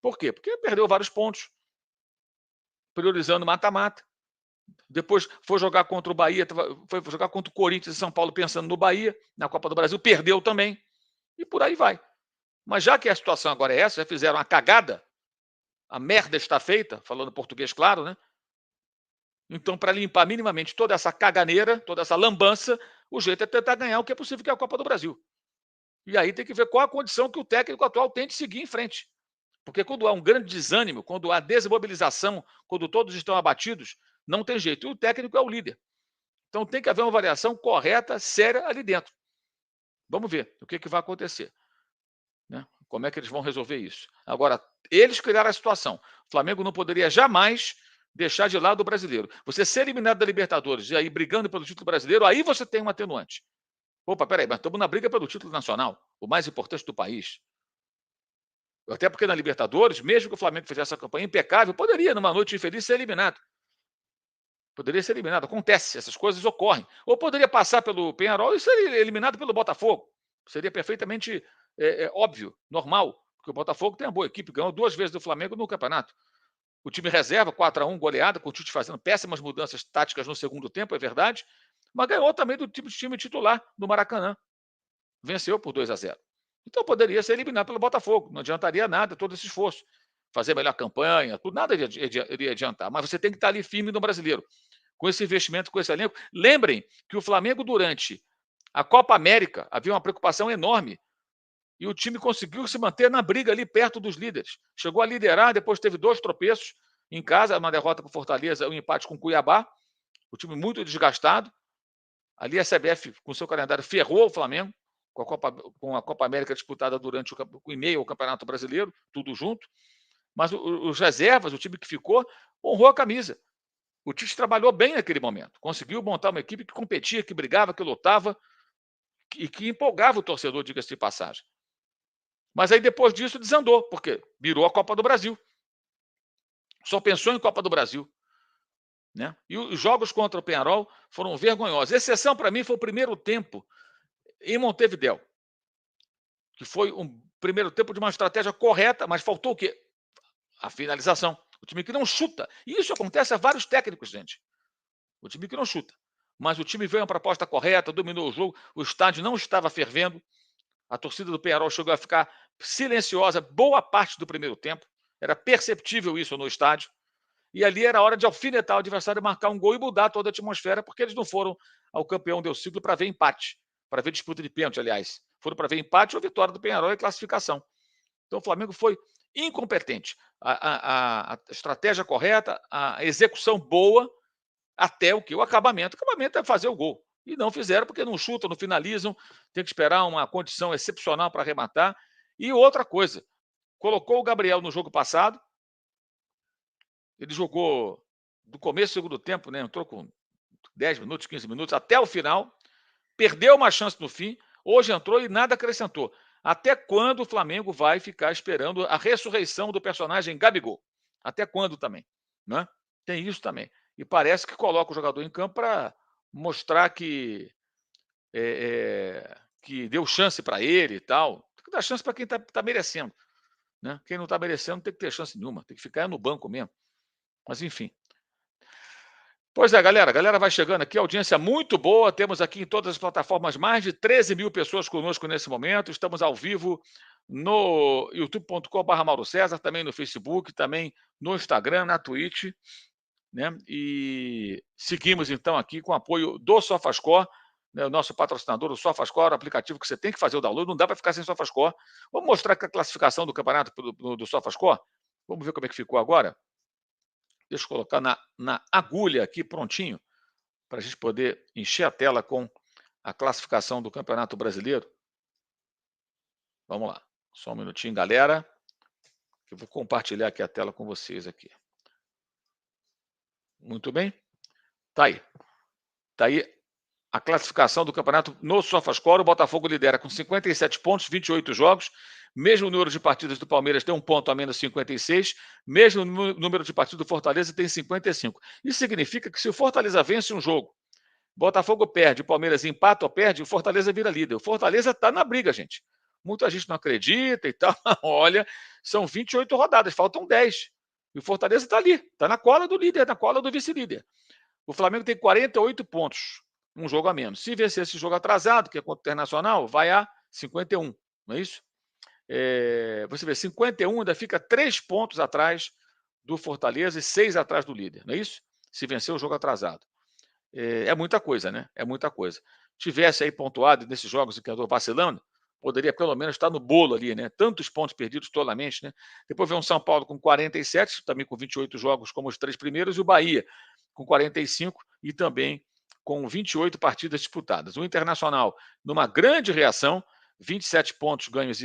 Por quê? Porque perdeu vários pontos, priorizando mata-mata. Depois foi jogar contra o Bahia, foi jogar contra o Corinthians e São Paulo pensando no Bahia, na Copa do Brasil, perdeu também. E por aí vai. Mas já que a situação agora é essa, já fizeram uma cagada, a merda está feita, falando português claro, né? Então, para limpar minimamente toda essa caganeira, toda essa lambança, o jeito é tentar ganhar o que é possível, que é a Copa do Brasil. E aí tem que ver qual a condição que o técnico atual tem de seguir em frente. Porque quando há um grande desânimo, quando há desmobilização, quando todos estão abatidos, não tem jeito. E o técnico é o líder. Então tem que haver uma avaliação correta, séria ali dentro. Vamos ver o que vai acontecer. Né? Como é que eles vão resolver isso? Agora, eles criaram a situação. O Flamengo não poderia jamais deixar de lado o brasileiro. Você ser eliminado da Libertadores e aí brigando pelo título brasileiro, aí você tem um atenuante. Opa, peraí, mas estamos na briga pelo título nacional, o mais importante do país. Até porque na Libertadores, mesmo que o Flamengo fizesse essa campanha impecável, poderia, numa noite infeliz, ser eliminado. Poderia ser eliminado. Acontece, essas coisas ocorrem. Ou poderia passar pelo Peñarol e ser eliminado pelo Botafogo. Seria perfeitamente óbvio, normal, porque o Botafogo tem uma boa equipe, ganhou 2 vezes do Flamengo no campeonato. O time reserva, 4-1, goleada, com o Tite fazendo péssimas mudanças táticas no segundo tempo, é verdade, mas ganhou também do time titular do Maracanã. Venceu por 2-0. Então poderia ser eliminado pelo Botafogo, não adiantaria nada todo esse esforço. Fazer melhor campanha, tudo, nada iria adiantar. Mas você tem que estar ali firme no brasileiro, com esse investimento, com esse elenco. Lembrem que o Flamengo, durante a Copa América, havia uma preocupação enorme e o time conseguiu se manter na briga ali perto dos líderes. Chegou a liderar, depois teve 2 tropeços em casa, uma derrota para o Fortaleza, um empate com o Cuiabá. O time muito desgastado. Ali a CBF, com seu calendário, ferrou o Flamengo com a Copa América disputada durante o e-mail ao Campeonato Brasileiro, tudo junto. Mas os reservas, o time que ficou, honrou a camisa. O Tite trabalhou bem naquele momento. Conseguiu montar uma equipe que competia, que brigava, que lutava e que empolgava o torcedor, diga-se de passagem. Mas aí depois disso desandou, porque virou a Copa do Brasil. Só pensou em Copa do Brasil. Né? E os jogos contra o Peñarol foram vergonhosos. Exceção para mim foi o primeiro tempo em Montevidéu, que foi um primeiro tempo de uma estratégia correta, mas faltou o quê? A finalização. O time que não chuta. E isso acontece a vários técnicos, gente. O time que não chuta. Mas o time veio uma proposta correta, dominou o jogo, o estádio não estava fervendo, a torcida do Peñarol chegou a ficar silenciosa boa parte do primeiro tempo, era perceptível isso no estádio, e ali era hora de alfinetar o adversário, marcar um gol e mudar toda a atmosfera, porque eles não foram ao campeão del siglo para ver empate, para ver disputa de pênalti, aliás. Foram para ver empate ou vitória do Peñarol e classificação. Então o Flamengo foi incompetente. A estratégia correta, a execução boa, até o que? O acabamento. O acabamento é fazer o gol. E não fizeram porque não chutam, não finalizam, tem que esperar uma condição excepcional para arrematar. E outra coisa, colocou o Gabriel no jogo passado, ele jogou do começo do segundo tempo, né? Entrou com 10 minutos, 15 minutos, até o final, perdeu uma chance no fim, hoje entrou e nada acrescentou. Até quando o Flamengo vai ficar esperando a ressurreição do personagem Gabigol? Até quando também? Né? Tem isso também. E parece que coloca o jogador em campo para mostrar que deu chance para ele e tal. Tem que dar chance para quem está merecendo. Né? Quem não está merecendo não tem que ter chance nenhuma, tem que ficar no banco mesmo. Mas enfim. Pois é, galera. A galera vai chegando aqui, audiência muito boa. Temos aqui em todas as plataformas mais de 13 mil pessoas conosco nesse momento. Estamos ao vivo no youtube.com.br Mauro César, também no Facebook, também no Instagram, na Twitch. Né? E seguimos então aqui com o apoio do SofaScore, né? O nosso patrocinador, o SofaScore, aplicativo que você tem que fazer o download, não dá para ficar sem SofaScore. Vamos mostrar aqui a classificação do campeonato do SofaScore? Vamos ver como é que ficou agora? Deixa eu colocar na agulha aqui prontinho, para a gente poder encher a tela com a classificação do Campeonato Brasileiro. Vamos lá, só um minutinho, galera, que eu vou compartilhar aqui a tela com vocês aqui. Muito bem. Tá aí. Tá aí a classificação do campeonato no SofaScore. O Botafogo lidera com 57 pontos, 28 jogos. Mesmo número de partidas do Palmeiras tem um ponto a menos, 56. Mesmo número de partidas do Fortaleza tem 55. Isso significa que se o Fortaleza vence um jogo, Botafogo perde, o Palmeiras empata ou perde, o Fortaleza vira líder. O Fortaleza está na briga, gente. muita gente não acredita e tal. Olha, são 28 rodadas, faltam 10. E o Fortaleza está ali, está na cola do líder, na cola do vice-líder. O Flamengo tem 48 pontos, um jogo a menos. Se vencer esse jogo atrasado, que é contra o Internacional, vai a 51, não é isso? Você vê, 51 ainda fica 3 pontos atrás do Fortaleza e 6 atrás do líder, não é isso? Se vencer o jogo atrasado. É muita coisa, né? É muita coisa. Tivesse aí pontuado nesses jogos em que andou vacilando, poderia pelo menos estar no bolo ali, né? Tantos pontos perdidos tolamente, né? Depois vem o São Paulo com 47, também com 28 jogos como os 3 primeiros, e o Bahia com 45 e também com 28 partidas disputadas. O Internacional, numa grande reação, 27 pontos ganhos,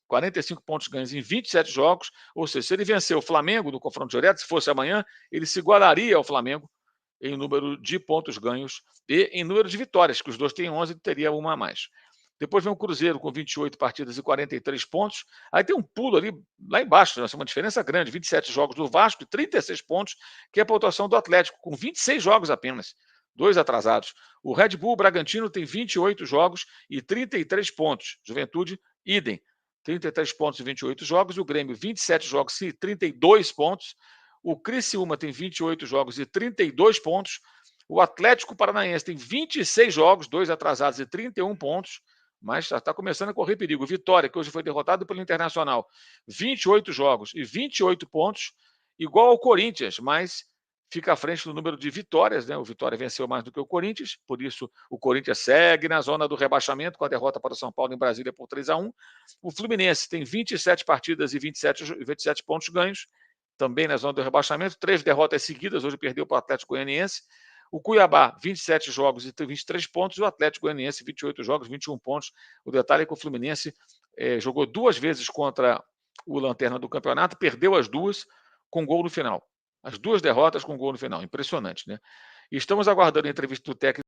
45 pontos ganhos em 27 jogos, ou seja, se ele vencer o Flamengo no confronto direto, se fosse amanhã, ele se igualaria ao Flamengo em número de pontos ganhos e em número de vitórias, que os dois têm 11 e teria uma a mais. Depois vem o Cruzeiro com 28 partidas e 43 pontos. Aí tem um pulo ali, lá embaixo, né? Uma diferença grande, 27 jogos do Vasco e 36 pontos, que é a pontuação do Atlético, com 26 jogos apenas, 2 atrasados. O Red Bull Bragantino tem 28 jogos e 33 pontos. Juventude, idem. 33 pontos e 28 jogos. O Grêmio, 27 jogos e 32 pontos. O Criciúma tem 28 jogos e 32 pontos. O Atlético Paranaense tem 26 jogos, 2 atrasados e 31 pontos. Mas já está começando a correr perigo. Vitória, que hoje foi derrotado pelo Internacional, 28 jogos e 28 pontos, igual ao Corinthians, mas fica à frente do número de vitórias, né? O Vitória venceu mais do que o Corinthians, por isso o Corinthians segue na zona do rebaixamento com a derrota para o São Paulo em Brasília por 3-1. O Fluminense tem 27 partidas e 27 pontos ganhos, também na zona do rebaixamento, 3 derrotas seguidas, hoje perdeu para o Atlético Goianiense. O Cuiabá, 27 jogos e 23 pontos, e o Atlético Goianiense, 28 jogos, 21 pontos. O detalhe é que o Fluminense jogou 2 vezes contra o Lanterna do campeonato, perdeu as 2 com gol no final. As 2 derrotas com gol no final. Impressionante, né? E estamos aguardando a entrevista do técnico